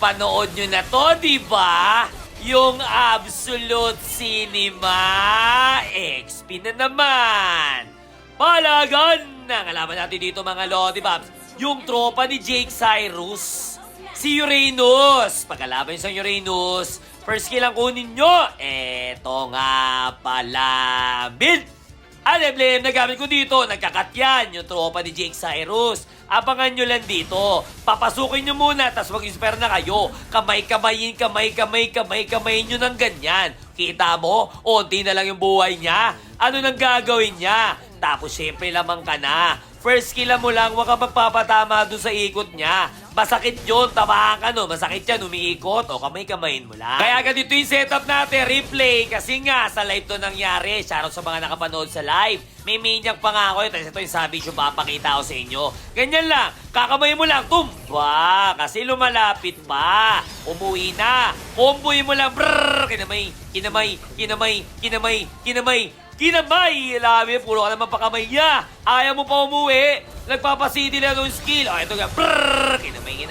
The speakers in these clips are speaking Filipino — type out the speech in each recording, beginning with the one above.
Napanood nyo na to, di ba? Yung Absolute Cinema XP na naman. Palagan na alaman natin dito mga Lodi Babs. Yung tropa ni Jake Cyrus, si Uranus. Pagkalaban sa Uranus, first kill ang kunin nyo. Eto nga pala. Ang emblem na gamit ko dito, nagkakat yan, yung tropa ni Jake Cyrus. Abangan nyo lang dito. Papasukin nyo muna, tapos mag-inspire na kayo. Kamay-kamayin nyo ng ganyan. Kita mo, onti na lang yung buhay niya. Ano nang gagawin niya? Tapos syempre lamang ka na. First kill mo lang, huwag ka magpapatama doon sa ikot niya. Masakit yun, tamaan ka no. Masakit yan, umiikot o kamay-kamayin mo lang. Kaya ganito yung setup natin, replay. Kasi nga, sa live to nangyari. Shoutout sa mga nakapanood sa live. May maniac pa nga ako yun. Tapos ito yung savage yung papakita ko sa inyo. Ganyan lang, kakamay mo lang, tumba. Kasi lumalapit pa. Umuwi na. Comboy mo lang, brrrr. Kinamay! Labi, puro ka naman pakamay niya. Ayaw mo pa umuwi. Nagpapasidi lang yung skill. O, ito nga. Brrrr! Kinamay.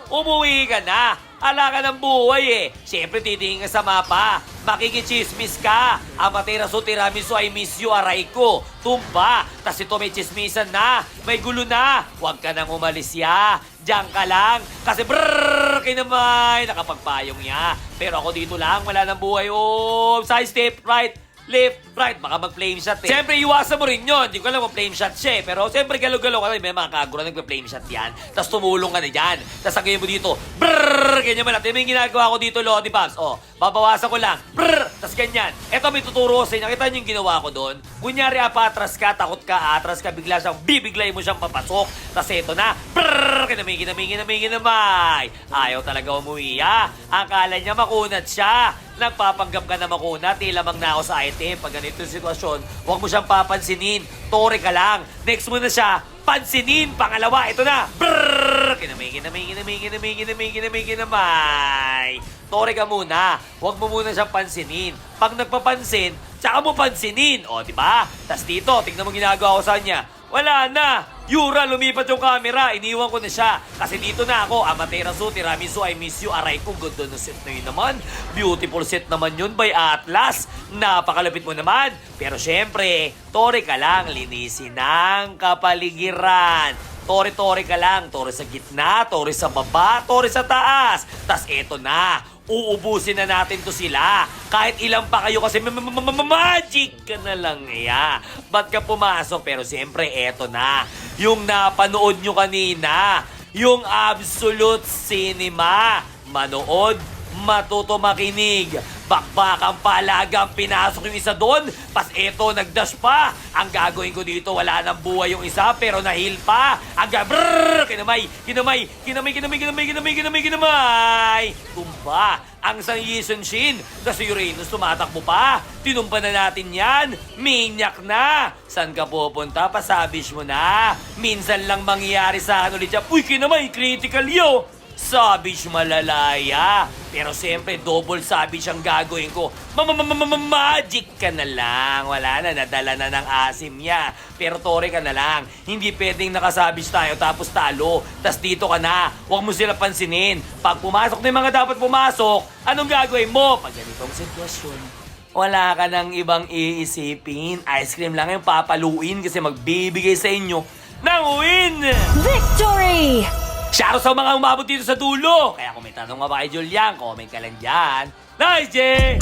Umuwi ka na. Ala ka ng buhay eh. Siyempre, titingin ka sa mapa. Makikichismis ka. Amaterasu tiramisu, I miss you, aray ko. Tumba. Tas ito may chismisan na. May gulo na. Huwag ka nang umalis ya. Diyan ka lang. Kasi brrrr, kinamay. Nakapagpayong niya. Pero ako dito lang. Wala ng buhay. Oh, side step, right. Left, right, baka mag-flame shot eh. Siyempre, iwasan mo rin yun. Hindi ko alam kung flame shot siya eh. Pero siyempre, galo-galo ka rin. May mga kagura nagpa-flame shot yan. Tapos tumulong ka na dyan. Tapos sagay mo dito, brrrr, ganyan man natin. May ginagawa ko dito, Lodi Babs. O, babawasan ko lang, brrrr, tapos ganyan. Eto, may tuturo ko sa inyo. Nakita niyo yung ginawa ko doon? Kunyari, atras ka, takot ka, atras ka, bigla siyang, bibiglay mo siyang papasok. Tapos eto na, brrrr, kinamay. Ayaw talaga umuwi, ha? Akala niya makunat siya. Nagpapanggap ka na makunat, lamang na ako sa item. Pag ganito yung sitwasyon, huwag mo siyang papansinin. Tore ka lang. Next mo na siya, pansinin. Pangalawa, ito na. Brrrr! Kinamay. Tore ka muna. Huwag mo muna siyang pansinin. Pag nagpapansin, tsaka mo pansinin. O, diba? Tas dito, tignan mo ginagawa ko sa kanya. Wala na. Yura, lumipat yung camera. Iniwan ko na siya. Kasi dito na ako. Amaterasu, tiramisu, I miss you. Aray ko, ganda na set na yun naman. Beautiful set naman yun by Atlas. Napakalapit mo naman. Pero syempre, tore ka lang. Linisin ang kapaligiran. Tore ka lang. Tore sa gitna, tore sa baba, tore sa taas. Tas eto na. Uubusin na natin to sila. Kahit ilang pa kayo kasi magic ka na lang ya. Ba't ka pumasok? Pero siyempre, eto na. Yung napanood nyo kanina. Yung Absolute Cinema. Manood, matuto makinig. Bakbakang palagang pinasok yung isa doon. Pas eto, nagdash pa. Ang gagawin ko dito, wala nang buhay yung isa, pero nahil pa. Brrrr! Kinamay. Tumba. Ang sang Yison Shin. Kasi Uranus tumatakbo pa. Tinumpa na natin yan. Maniac na. San ka pupunta? Pasabish mo na. Minsan lang mangyayari sa akin ulit siya. Uy, kinamay. Critical yo. Savage malalaya. Pero siyempre, double savage ang gagawin ko. Magic ka na lang. Wala na, nadala na ng asim niya. Pero tore ka na lang. Hindi pwedeng nakasabage tayo tapos talo. Tas dito ka na. Huwag mo sila pansinin. Pag pumasok na yung mga dapat pumasok, anong gagawin mo? Pag ganitong sitwasyon, wala ka nang ibang iisipin. Ice cream lang yung papaluin kasi magbibigay sa inyo ng win! Victory! Shoutout sa mga umabot dito sa dulo. Kaya kung may tanong nga ba kay Julian, comment ka lang dyan. Nice, Jay!